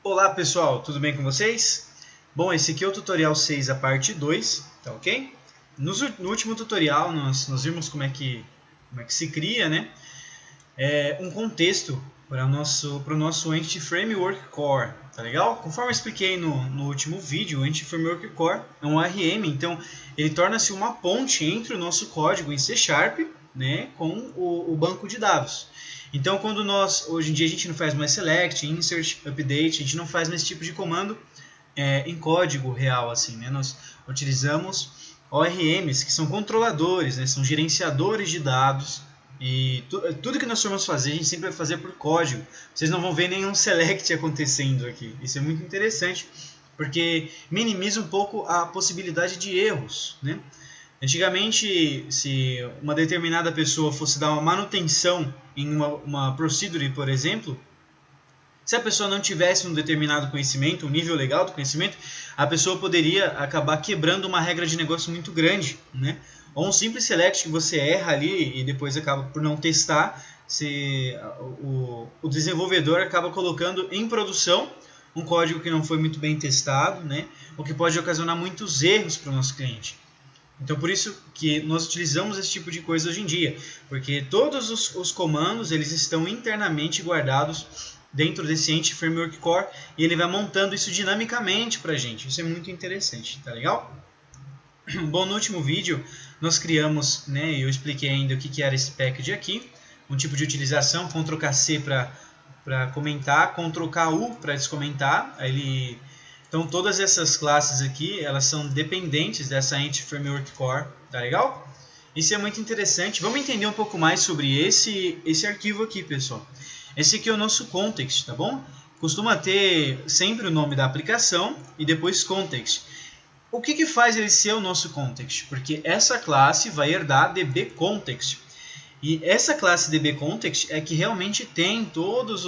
Olá pessoal, tudo bem com vocês? Bom, esse aqui é o tutorial 6, a parte 2, tá ok? No último tutorial nós vimos como é que se cria, né? Um contexto para o nosso Entity Framework Core, tá legal? Conforme eu expliquei no último vídeo, o Entity Framework Core é um ARM, então ele torna-se uma ponte entre o nosso código em C#, né, com o banco de dados. Então, quando hoje em dia a gente não faz mais select, insert, update, a gente não faz mais esse tipo de comando em código real, assim, né? Nós utilizamos ORMs, que são controladores, né? São gerenciadores de dados, e tudo que nós formos fazer, a gente sempre vai fazer por código. Vocês não vão ver nenhum select acontecendo aqui. Isso é muito interessante, porque minimiza um pouco a possibilidade de erros, né? Antigamente, se uma determinada pessoa fosse dar uma manutenção em uma procedure, por exemplo, se a pessoa não tivesse um determinado conhecimento, um nível legal do conhecimento, a pessoa poderia acabar quebrando uma regra de negócio muito grande, né? Ou um simples select que você erra ali e depois acaba por não testar, o desenvolvedor acaba colocando em produção um código que não foi muito bem testado, né? O que pode ocasionar muitos erros para o nosso cliente. Então, por isso que nós utilizamos esse tipo de coisa hoje em dia, porque todos os comandos eles estão internamente guardados dentro desse Entity Framework Core e ele vai montando isso dinamicamente para a gente. Isso é muito interessante, tá legal? Bom, no último vídeo nós criamos, né, eu expliquei ainda o que era esse package aqui, um tipo de utilização, Ctrl+C para comentar, Ctrl+KU para descomentar. Então todas essas classes aqui, elas são dependentes dessa Entity Framework Core, tá legal? Isso é muito interessante. Vamos entender um pouco mais sobre esse arquivo aqui, pessoal. Esse aqui é o nosso context, tá bom? Costuma ter sempre o nome da aplicação e depois context. O que faz ele ser o nosso context? Porque essa classe vai herdar dbContext. E essa classe dbContext é que realmente tem todos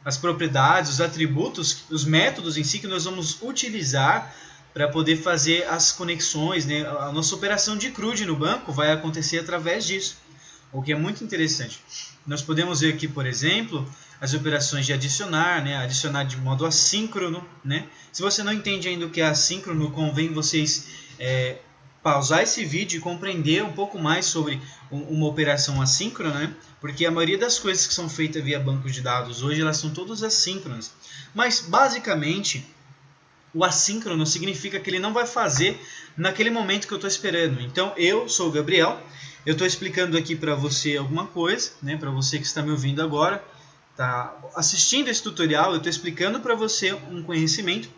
as propriedades, os atributos, os métodos em si que nós vamos utilizar para poder fazer as conexões, né? A nossa operação de CRUD no banco vai acontecer através disso, o que é muito interessante. Nós podemos ver aqui, por exemplo, as operações de adicionar, né? Adicionar de modo assíncrono, né? Se você não entende ainda o que é assíncrono, convém vocês pausar esse vídeo e compreender um pouco mais sobre uma operação assíncrona, né? Porque a maioria das coisas que são feitas via banco de dados hoje, elas são todas assíncronas. Mas, basicamente, o assíncrono significa que ele não vai fazer naquele momento que eu estou esperando. Então, eu sou o Gabriel, eu estou explicando aqui para você alguma coisa, né? Para você que está me ouvindo agora, tá assistindo esse tutorial, eu estou explicando para você um conhecimento.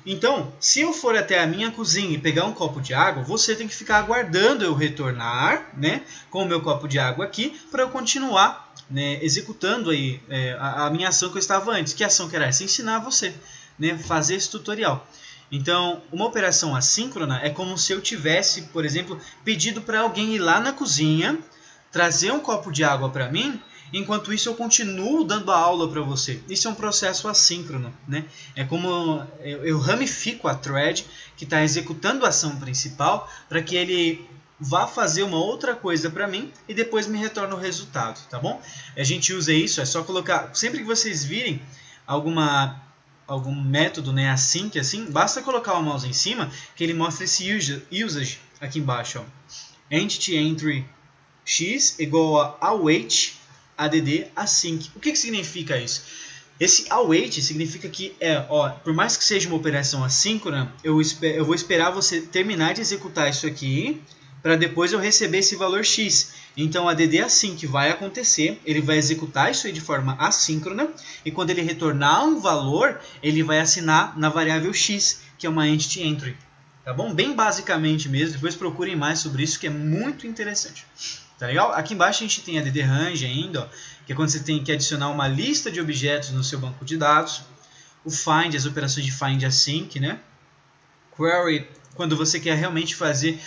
Então, se eu for até a minha cozinha e pegar um copo de água, você tem que ficar aguardando eu retornar, né, com o meu copo de água aqui, para eu continuar, né, executando aí, a minha ação que eu estava antes. Que ação que era essa? Ensinar você, né, fazer esse tutorial. Então, uma operação assíncrona é como se eu tivesse, por exemplo, pedido para alguém ir lá na cozinha, trazer um copo de água para mim. Enquanto isso, eu continuo dando a aula para você. Isso é um processo assíncrono, né? É como eu ramifico a thread que está executando a ação principal para que ele vá fazer uma outra coisa para mim e depois me retorne o resultado, tá bom? A gente usa isso, é só colocar... Sempre que vocês virem algum método, né, assim, basta colocar o mouse em cima que ele mostra esse usage aqui embaixo. Ó. Entity entry x igual a await add async. O que significa isso? Esse await significa que, por mais que seja uma operação assíncrona, eu vou esperar você terminar de executar isso aqui, para depois eu receber esse valor x. Então, add async vai acontecer, ele vai executar isso aí de forma assíncrona, e quando ele retornar um valor, ele vai assinar na variável x, que é uma entity entry. Tá bom? Bem basicamente mesmo, depois procurem mais sobre isso, que é muito interessante. Tá legal? Aqui embaixo a gente tem a ddrange ainda, ó, que é quando você tem que adicionar uma lista de objetos no seu banco de dados. O find, as operações de find async, né? Query, quando você quer realmente fazer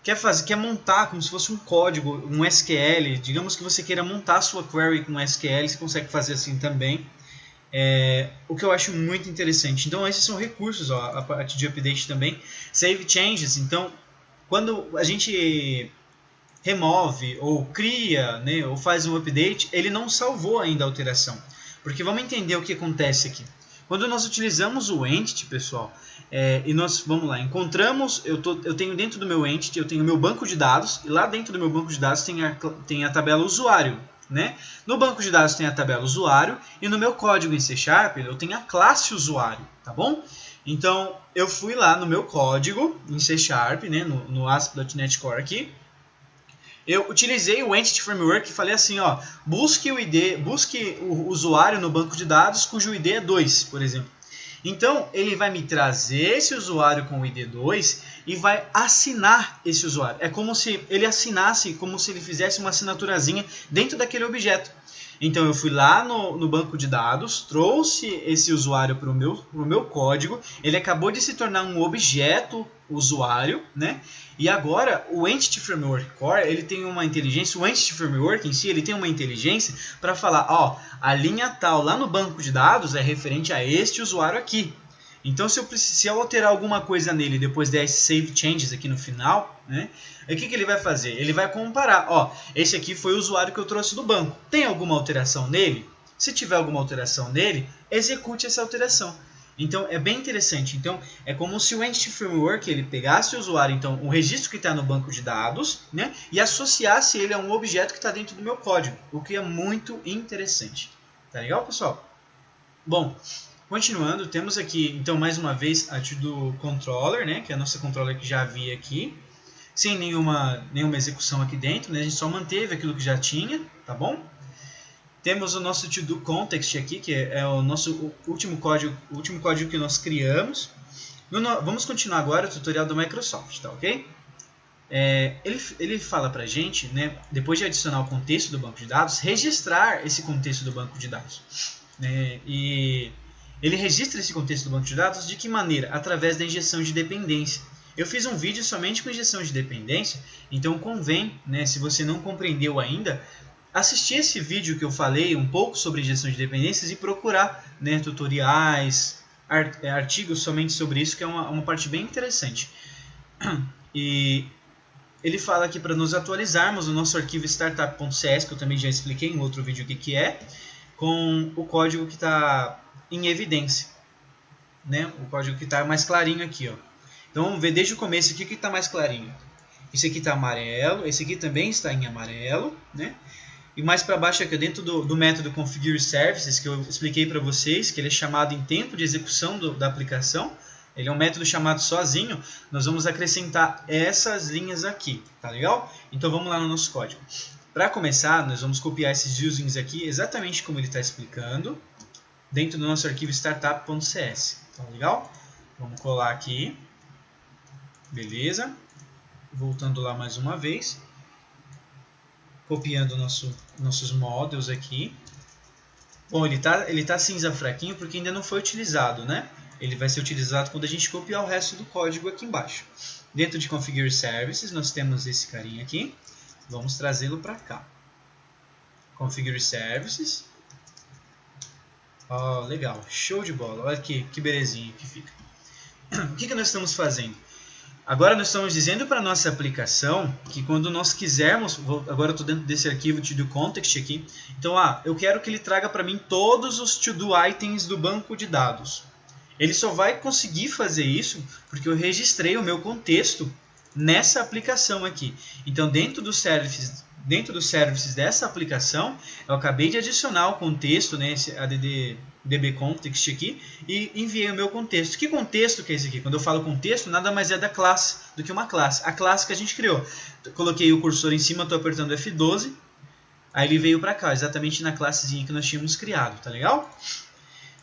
quer montar como se fosse um código, um SQL. Digamos que você queira montar a sua query com SQL, você consegue fazer assim também. O que eu acho muito interessante. Então esses são recursos, ó, a parte de update também. Save changes, então quando a gente remove ou cria, né, ou faz um update, ele não salvou ainda a alteração. Porque vamos entender o que acontece aqui. Quando nós utilizamos o entity, pessoal, e nós, vamos lá, encontramos, eu tenho dentro do meu entity, eu tenho o meu banco de dados, e lá dentro do meu banco de dados tem a tabela usuário, né? No banco de dados tem a tabela usuário, e no meu código em C# eu tenho a classe usuário, tá bom? Então, eu fui lá no meu código em C#, né, no ASP.NET Core aqui, eu utilizei o Entity Framework e falei assim, ó, busque o usuário no banco de dados cujo ID é 2, por exemplo. Então, ele vai me trazer esse usuário com o ID 2 e vai assinar esse usuário. É como se ele assinasse, como se ele fizesse uma assinaturazinha dentro daquele objeto. Então, eu fui lá no banco de dados, trouxe esse usuário para o meu código, ele acabou de se tornar um objeto usuário, né? E agora, o Entity Framework Core, ele tem uma inteligência, o Entity Framework em si, ele tem uma inteligência para falar, ó, a linha tal lá no banco de dados é referente a este usuário aqui. Então, se eu alterar alguma coisa nele depois der esse save changes aqui no final, né? O que ele vai fazer? Ele vai comparar, ó, esse aqui foi o usuário que eu trouxe do banco. Tem alguma alteração nele? Se tiver alguma alteração nele, execute essa alteração. Então, é bem interessante. Então, é como se o Entity Framework ele pegasse o usuário, então, o registro que está no banco de dados, né, e associasse ele a um objeto que está dentro do meu código, o que é muito interessante. Tá legal, pessoal? Bom, continuando, temos aqui, então, mais uma vez, a do controller, né, que é a nossa controller que já havia aqui, sem nenhuma execução aqui dentro, né, a gente só manteve aquilo que já tinha, tá bom? Temos o nosso to-do context aqui, que é o nosso último código que nós criamos. Vamos continuar agora o tutorial do Microsoft, tá ok? Ele fala pra gente, né, depois de adicionar o contexto do banco de dados, registrar esse contexto do banco de dados. E ele registra esse contexto do banco de dados de que maneira? Através da injeção de dependência. Eu fiz um vídeo somente com injeção de dependência, então convém, né, se você não compreendeu ainda, assistir esse vídeo que eu falei um pouco sobre injeção de dependências e procurar, né, tutoriais, artigos somente sobre isso, que é uma parte bem interessante. E ele fala aqui para nos atualizarmos o nosso arquivo startup.cs, que eu também já expliquei em outro vídeo o que é, com o código que está em evidência, né, o código que está mais clarinho aqui, ó. Então vamos ver desde o começo aqui o que está mais clarinho. Esse aqui está amarelo, esse aqui também está em amarelo, né? E mais para baixo aqui dentro do método configure services que eu expliquei para vocês, que ele é chamado em tempo de execução da aplicação. Ele é um método chamado sozinho. Nós vamos acrescentar essas linhas aqui, tá legal? Então vamos lá no nosso código. Para começar, nós vamos copiar esses usings aqui exatamente como ele está explicando, dentro do nosso arquivo startup.cs. Tá legal? Vamos colar aqui. Beleza. Voltando lá mais uma vez. Copiando nossos models aqui. Bom, ele tá cinza fraquinho porque ainda não foi utilizado, né? Ele vai ser utilizado quando a gente copiar o resto do código aqui embaixo. Dentro de Configure Services, nós temos esse carinha aqui. Vamos trazê-lo para cá. Configure Services. Oh, legal. Show de bola. Olha aqui, que belezinha que fica. O que nós estamos fazendo? Agora nós estamos dizendo para a nossa aplicação que quando nós quisermos, agora eu estou dentro desse arquivo to-do context aqui, então eu quero que ele traga para mim todos os to-do items do banco de dados. Ele só vai conseguir fazer isso porque eu registrei o meu contexto nessa aplicação aqui. Então dentro dos services dessa aplicação, eu acabei de adicionar o contexto, né, esse add context aqui, e enviei o meu contexto. Que contexto que é esse aqui? Quando eu falo contexto, nada mais é da classe do que uma classe. A classe que a gente criou. Coloquei o cursor em cima, estou apertando F12, aí ele veio para cá, exatamente na classezinha que nós tínhamos criado, tá legal?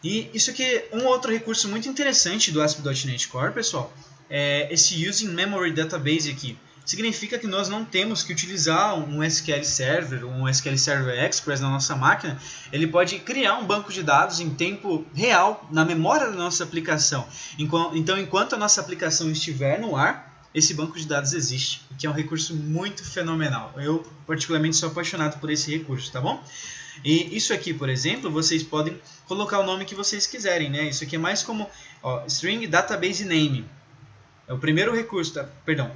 E isso aqui é um outro recurso muito interessante do ASP.NET Core, pessoal, é esse Using Memory Database aqui. Significa que nós não temos que utilizar um SQL Server ou um SQL Server Express na nossa máquina. Ele pode criar um banco de dados em tempo real na memória da nossa aplicação. Então, enquanto a nossa aplicação estiver no ar, esse banco de dados existe, o que é um recurso muito fenomenal. Eu, particularmente, sou apaixonado por esse recurso, tá bom? E isso aqui, por exemplo, vocês podem colocar o nome que vocês quiserem, né? Isso aqui é mais como String Database Name. É o primeiro recurso,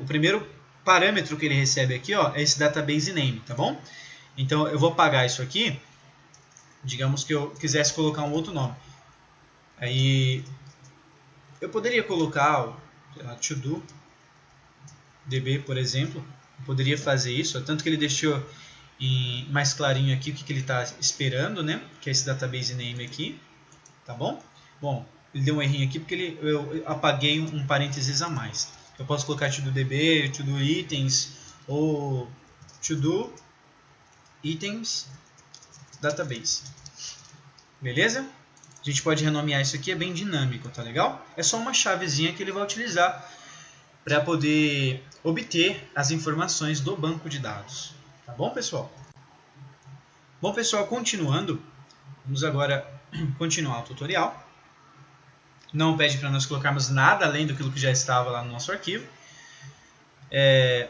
o primeiro parâmetro que ele recebe aqui, é esse database name, tá bom? Então eu vou apagar isso aqui Digamos que eu quisesse colocar um outro nome. Aí eu poderia colocar to do db, por exemplo. Eu poderia fazer isso, tanto que ele deixou mais clarinho aqui o que ele está esperando, né? Que é esse database name aqui, tá bom? Bom, ele deu um errinho aqui porque eu apaguei um parênteses a mais. Eu posso colocar to do db, to do itens ou to do itens database. Beleza? A gente pode renomear isso aqui, é bem dinâmico, tá legal? É só uma chavezinha que ele vai utilizar para poder obter as informações do banco de dados. Tá bom, pessoal? Bom, pessoal, continuando, vamos agora continuar o tutorial. Não pede para nós colocarmos nada além do que já estava lá no nosso arquivo. Aí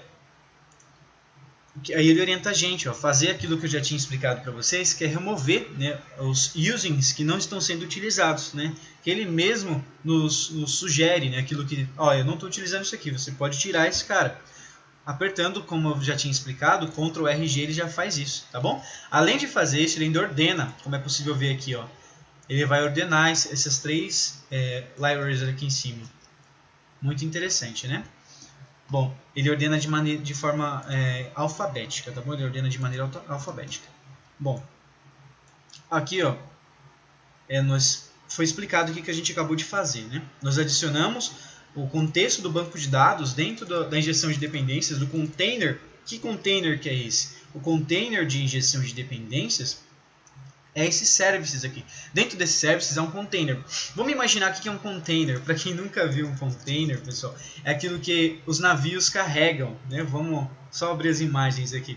ele orienta a gente a fazer aquilo que eu já tinha explicado para vocês, que é remover, né, os usings que não estão sendo utilizados, né, que ele mesmo nos sugere, né, aquilo que, eu não estou utilizando isso aqui, você pode tirar esse cara. Apertando, como eu já tinha explicado, Ctrl RG ele já faz isso, tá bom? Além de fazer isso, ele ainda ordena, como é possível ver aqui, ele vai ordenar essas três libraries aqui em cima. Muito interessante, né? Bom, ele ordena de forma alfabética, tá bom? Ele ordena de maneira alfabética. Bom, aqui, foi explicado o que a gente acabou de fazer, né? Nós adicionamos o contexto do banco de dados dentro da injeção de dependências do container. Que container que é esse? O container de injeção de dependências é esses services aqui. Dentro desses services há um container. Vamos imaginar o que é um container. Para quem nunca viu um container, pessoal, é aquilo que os navios carregam, né? Vamos só abrir as imagens aqui.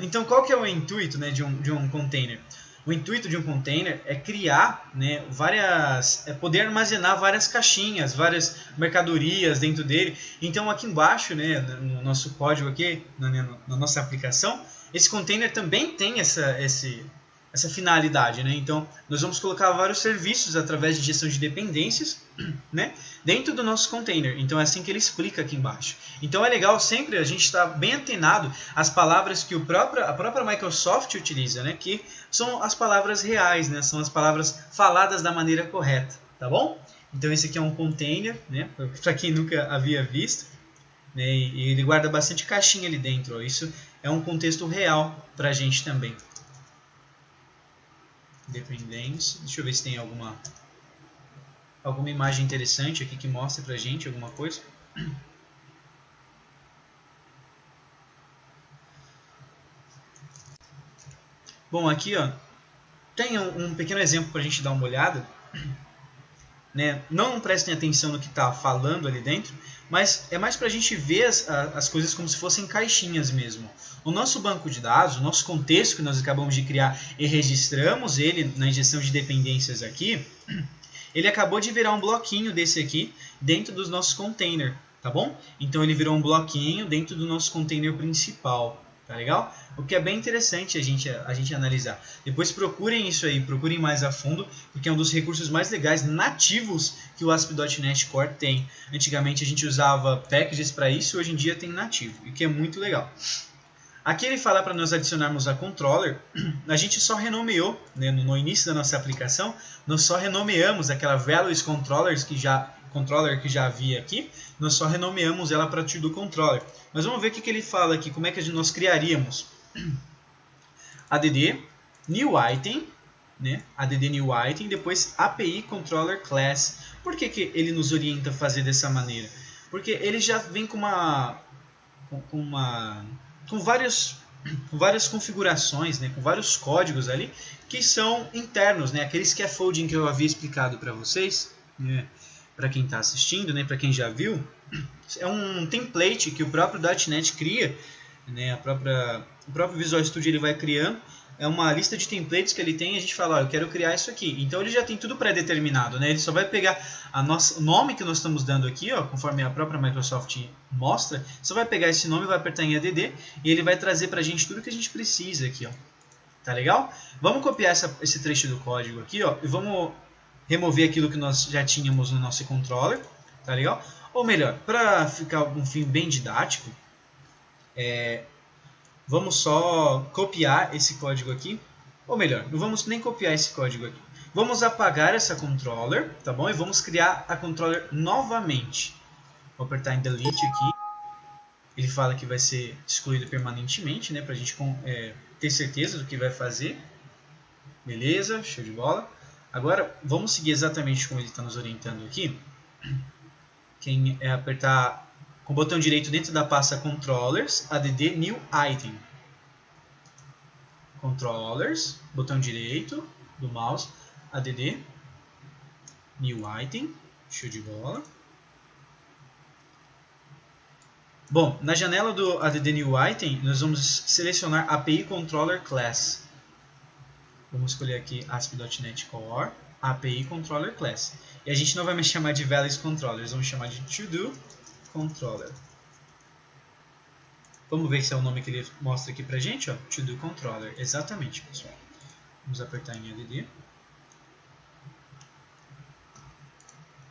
Então, qual que é o intuito, né, de um container? O intuito de um container é criar, né, poder armazenar várias caixinhas, várias mercadorias dentro dele. Então aqui embaixo, né, no nosso código aqui, na nossa aplicação, esse container também tem essa finalidade, né? Então nós vamos colocar vários serviços através de gestão de dependências, né, dentro do nosso container. Então é assim que ele explica aqui embaixo. Então é legal sempre a gente estar bem antenado às palavras que a própria Microsoft utiliza, né, que são as palavras reais, né, são as palavras faladas da maneira correta, tá bom? Então esse aqui é um container, né, para quem nunca havia visto, né, e ele guarda bastante caixinha ali dentro. Isso é um contexto real para a gente também. Dependência. Deixa eu ver se tem alguma imagem interessante aqui que mostre pra gente alguma coisa. Bom, aqui tem um pequeno exemplo para a gente dar uma olhada, né? Não prestem atenção no que está falando ali dentro, mas é mais para a gente ver as coisas como se fossem caixinhas mesmo. O nosso banco de dados, o nosso contexto que nós acabamos de criar e registramos ele na injeção de dependências aqui, ele acabou de virar um bloquinho desse aqui dentro dos nossos containers, tá bom? Então ele virou um bloquinho dentro do nosso container principal, tá legal? O que é bem interessante a gente analisar. Depois procurem isso aí, procurem mais a fundo, porque é um dos recursos mais legais nativos que o ASP.NET Core tem. Antigamente a gente usava packages para isso, hoje em dia tem nativo, e que é muito legal. Aqui ele fala para nós adicionarmos a controller. A gente só renomeou, né, no início da nossa aplicação, nós só renomeamos aquela values controller que já havia aqui, nós só renomeamos ela para to do controller. Mas vamos ver o que ele fala aqui, como é que nós criaríamos. add new item, né? add new item, depois API controller class. Por que ele nos orienta a fazer dessa maneira? Porque ele já vem com várias configurações, né, com vários códigos ali que são internos, né, aquele scaffolding que eu havia explicado para vocês, né, para quem está assistindo, né, para quem já viu, é um template que o próprio .NET cria, né, o próprio Visual Studio ele vai criando, é uma lista de templates que ele tem e a gente fala, eu quero criar isso aqui. Então ele já tem tudo pré-determinado, né? Ele só vai pegar o nome que nós estamos dando aqui, conforme a própria Microsoft mostra, só vai pegar esse nome, vai apertar em add e ele vai trazer para a gente tudo que a gente precisa aqui, Tá legal? Vamos copiar esse trecho do código aqui, e vamos remover aquilo que nós já tínhamos no nosso controller, tá legal? Ou melhor, para ficar um fim bem didático, vamos só copiar esse código aqui. Ou melhor, não vamos nem copiar esse código aqui. Vamos apagar essa controller, tá bom? E vamos criar a controller novamente. Vou apertar em delete aqui. Ele fala que vai ser excluído permanentemente, né? Pra gente ter certeza do que vai fazer. Beleza, show de bola. Agora, vamos seguir exatamente como ele está nos orientando aqui. Quem é apertar com o botão direito dentro da pasta Controllers, add New Item. Controllers, botão direito do mouse, add New Item, show de bola. Bom, na janela do add New Item, nós vamos selecionar API Controller Class. Vamos escolher aqui ASP.NET Core, API Controller Class. E a gente não vai mais chamar de Values Controller, vamos chamar de To-Do Controller. Vamos ver se é o nome que ele mostra aqui pra gente, ó. To-Do Controller, exatamente, pessoal. Vamos apertar em add.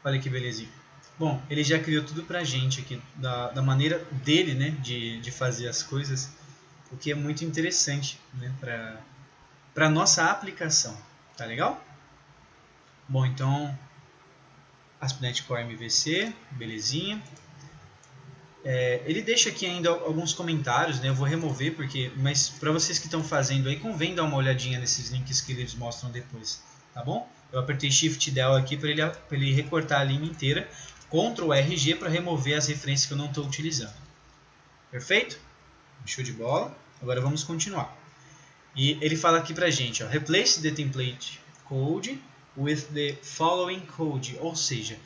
Olha que belezinha. Bom, ele já criou tudo pra gente aqui, da maneira dele, né, de fazer as coisas, o que é muito interessante, né, para a nossa aplicação. Tá legal? Bom, então, ASP.NET Core MVC, belezinha. Ele deixa aqui ainda alguns comentários, né, eu vou remover, mas para vocês que estão fazendo aí, convém dar uma olhadinha nesses links que eles mostram depois, tá bom? Eu apertei Shift Del aqui para ele recortar a linha inteira, Ctrl RG para remover as referências que eu não estou utilizando. Perfeito? Show de bola. Agora vamos continuar. E ele fala aqui pra gente, ó, replace the template code with the following code, ou seja,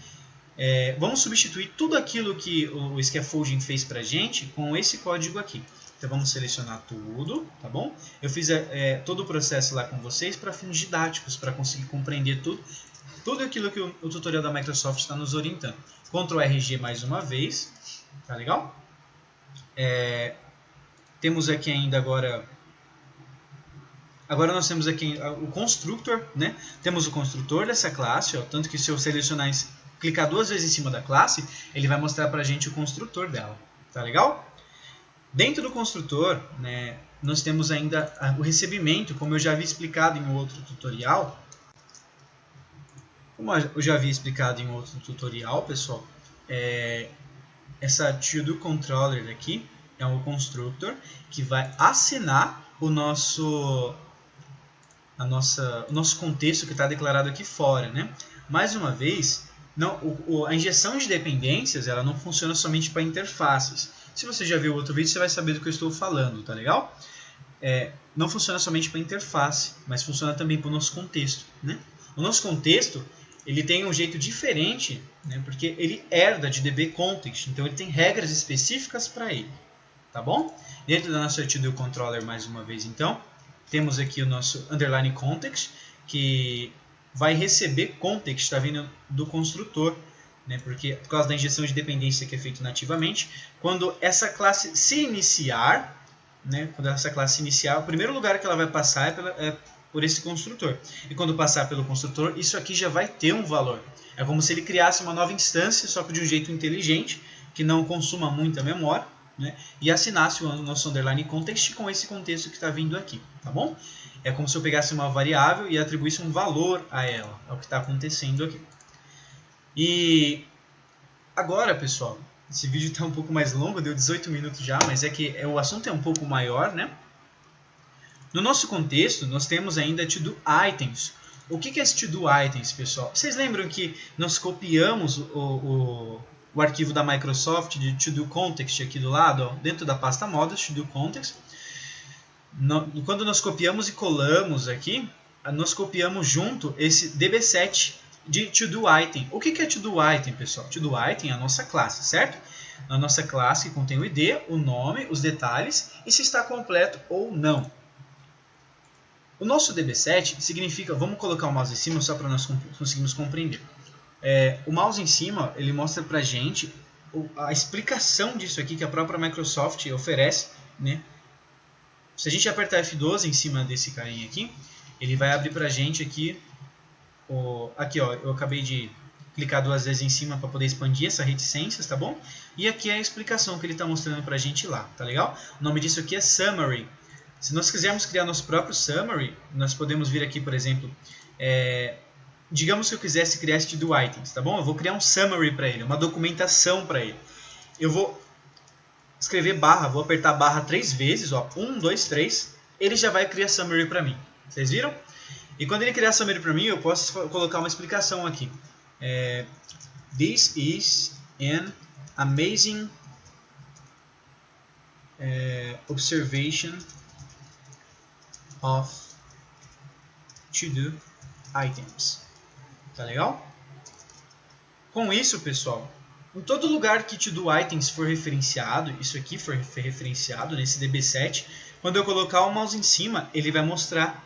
vamos substituir tudo aquilo que o scaffolding fez pra gente com esse código aqui. Então vamos selecionar tudo, tá bom? Eu fiz todo o processo lá com vocês para fins didáticos, para conseguir compreender tudo aquilo que o tutorial da Microsoft está nos orientando. Ctrl RG mais uma vez, tá legal? Temos aqui ainda agora nós temos aqui o constructor, né? Temos o construtor dessa classe, ó, tanto que se eu selecionar, clicar 2 vezes em cima da classe, ele vai mostrar pra gente o construtor dela, tá legal? Dentro do construtor, né, nós temos ainda o recebimento, como eu já havia explicado em outro tutorial. Pessoal, essa To-Do Controller aqui é um constructor que vai assinar o nosso contexto que está declarado aqui fora, né? Mais uma vez, a injeção de dependências ela não funciona somente para interfaces. Se você já viu outro vídeo, você vai saber do que eu estou falando, tá legal? Não funciona somente para interface, mas funciona também para o nosso contexto, né? O nosso contexto ele tem um jeito diferente, né? Porque ele herda de DB Context, então ele tem regras específicas para ele, tá bom? Dentro da nossa To-Do Controller, mais uma vez, então, temos aqui o nosso underline context, que vai receber context, está vindo do construtor, né? Porque por causa da injeção de dependência que é feita nativamente, quando essa classe se iniciar, né? O primeiro lugar que ela vai passar é por esse construtor. E quando passar pelo construtor, isso aqui já vai ter um valor. É como se ele criasse uma nova instância, só que de um jeito inteligente, que não consuma muita memória, né? E assinasse o nosso underline context com esse contexto que está vindo aqui, tá bom? É como se eu pegasse uma variável e atribuísse um valor a ela, é o que está acontecendo aqui. E agora, pessoal, esse vídeo está um pouco mais longo, deu 18 minutos já, mas é que o assunto é um pouco maior, né? No nosso contexto, nós temos ainda To-Do Items. O que é esse To-Do Items, pessoal? Vocês lembram que nós copiamos o arquivo da Microsoft de To-Do Context aqui do lado, ó, dentro da pasta Models, To-Do Context. Quando nós copiamos e colamos aqui, nós copiamos junto esse DB7 de To-Do Item. O que é To-Do Item, pessoal? To-Do Item é a nossa classe, certo? A nossa classe que contém o ID, o nome, os detalhes e se está completo ou não. O nosso DB7 significa, vamos colocar o mouse em cima só para nós conseguirmos compreender. O mouse em cima, ele mostra para a gente a explicação disso aqui que a própria Microsoft oferece, né? Se a gente apertar F12 em cima desse carinha aqui, ele vai abrir para a gente aqui, aqui ó, eu acabei de clicar 2 vezes em cima para poder expandir essa reticências, tá bom? E aqui é a explicação que ele está mostrando para a gente lá, tá legal? O nome disso aqui é Summary. Se nós quisermos criar nosso próprio summary, nós podemos vir aqui, por exemplo, digamos que eu quisesse criar este to-do items, tá bom? Eu vou criar um summary para ele, uma documentação para ele. Eu vou escrever barra, vou apertar barra 3 vezes, ó, 1, 2, 3, ele já vai criar summary para mim. Vocês viram? E quando ele criar summary para mim, eu posso colocar uma explicação aqui. This is an amazing observation of to-do items. Tá legal? Com isso, pessoal, em todo lugar que to-do items for referenciado, isso aqui for referenciado nesse DB7, quando eu colocar o mouse em cima, ele vai mostrar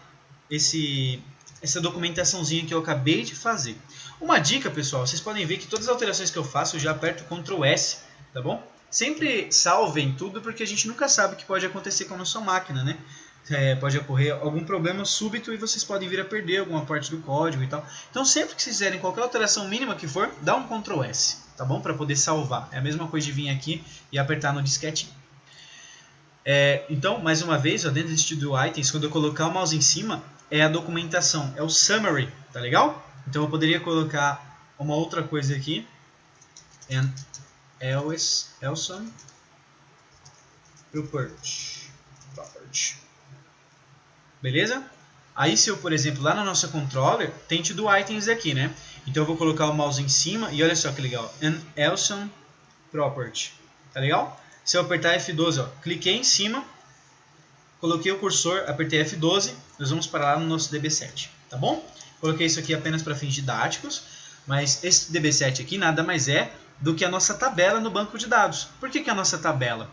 essa documentaçãozinha que eu acabei de fazer. Uma dica, pessoal, vocês podem ver que todas as alterações que eu faço, eu já aperto Ctrl S, tá bom? Sempre salvem tudo, porque a gente nunca sabe o que pode acontecer com a nossa máquina, né? Pode ocorrer algum problema súbito e vocês podem vir a perder alguma parte do código e tal. Então, sempre que vocês fizerem qualquer alteração mínima que for, dá um Ctrl S, tá bom? Para poder salvar. É a mesma coisa de vir aqui e apertar no disquetinho. Então, mais uma vez, ó, dentro desse to-do items, quando eu colocar o mouse em cima, é a documentação, é o summary, tá legal? Então, eu poderia colocar uma outra coisa aqui. And Elson property. Beleza? Aí, se eu, por exemplo, lá na nossa controller, tem to-do items aqui, né? Então, eu vou colocar o mouse em cima e olha só que legal. And Elson property. Tá legal? Se eu apertar F12, ó, cliquei em cima, coloquei o cursor, apertei F12, nós vamos parar lá no nosso DB7, tá bom? Coloquei isso aqui apenas para fins didáticos, mas esse DB7 aqui nada mais é do que a nossa tabela no banco de dados. Por que a nossa tabela?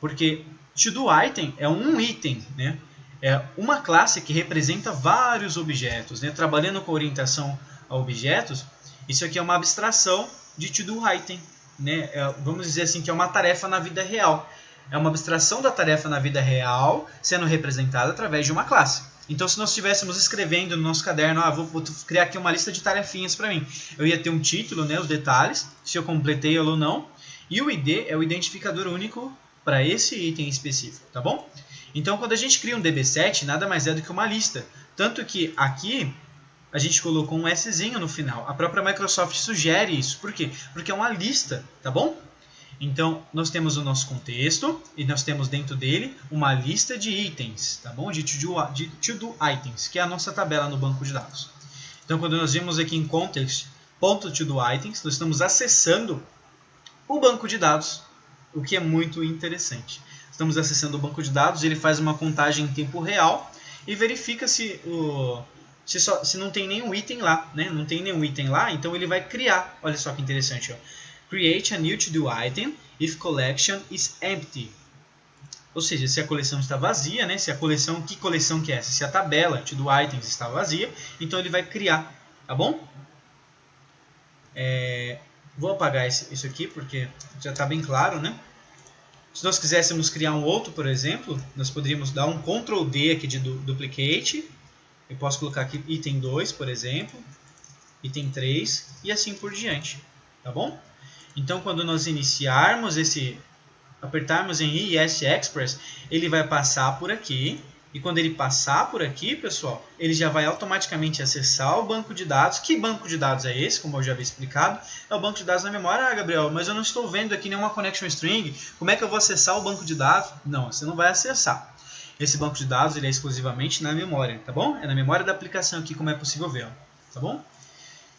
Porque to-do item é um item, né? É uma classe que representa vários objetos, né? Trabalhando com orientação a objetos, isso aqui é uma abstração de to-do item, né? Vamos dizer assim que é uma tarefa na vida real. É uma abstração da tarefa na vida real sendo representada através de uma classe. Então, se nós estivéssemos escrevendo no nosso caderno, vou criar aqui uma lista de tarefinhas para mim. Eu ia ter um título, né, os detalhes, se eu completei ou não. E o ID é o identificador único para esse item específico, tá bom? Então, quando a gente cria um DB7, nada mais é do que uma lista. Tanto que aqui a gente colocou um Szinho no final. A própria Microsoft sugere isso. Por quê? Porque é uma lista, tá bom? Então, nós temos o nosso contexto e nós temos dentro dele uma lista de itens, tá bom? De to-do items, que é a nossa tabela no banco de dados. Então, quando nós vimos aqui em context.todo items, nós estamos acessando o banco de dados, o que é muito interessante. Estamos acessando o banco de dados, ele faz uma contagem em tempo real e verifica se não tem nenhum item lá, né? Não tem nenhum item lá, então ele vai criar. Olha só que interessante, ó. Create a new to-do item if collection is empty. Ou seja, se a coleção está vazia, né? Se a coleção, que coleção que é essa? Se a tabela to-do items está vazia, então ele vai criar, tá bom? Vou apagar isso aqui porque já está bem claro, né? Se nós quiséssemos criar um outro, por exemplo, nós poderíamos dar um Ctrl D aqui de duplicate. Eu posso colocar aqui item 2, por exemplo, item 3 e assim por diante, tá bom? Então, quando nós iniciarmos apertarmos em ES Express, ele vai passar por aqui. E quando ele passar por aqui, pessoal, ele já vai automaticamente acessar o banco de dados. Que banco de dados é esse? Como eu já havia explicado, é o banco de dados na memória. Gabriel, mas eu não estou vendo aqui nenhuma connection string. Como é que eu vou acessar o banco de dados? Não, você não vai acessar. Esse banco de dados ele é exclusivamente na memória, tá bom? É na memória da aplicação aqui, como é possível ver, ó, tá bom?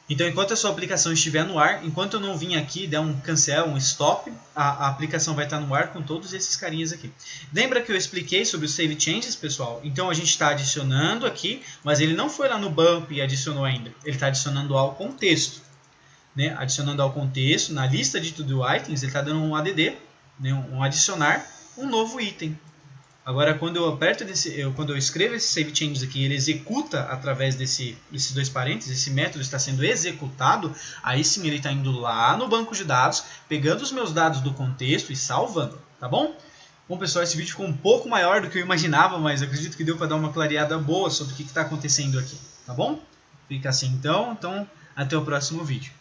Então, enquanto a sua aplicação estiver no ar, enquanto eu não vim aqui, der um cancel, um stop, a aplicação vai estar no ar com todos esses carinhas aqui. Lembra que eu expliquei sobre o Save Changes, pessoal? Então, a gente está adicionando aqui, mas ele não foi lá no bump e adicionou ainda. Ele está adicionando ao contexto. Né? Adicionando ao contexto, na lista de to-do items, ele está dando um add, né? Um adicionar, um novo item. Agora, quando eu escrevo esse save changes aqui, ele executa através desses dois parênteses, esse método está sendo executado, aí sim ele está indo lá no banco de dados, pegando os meus dados do contexto e salvando, tá bom? Bom, pessoal, esse vídeo ficou um pouco maior do que eu imaginava, mas acredito que deu para dar uma clareada boa sobre o que está acontecendo aqui, tá bom? Fica assim então até o próximo vídeo.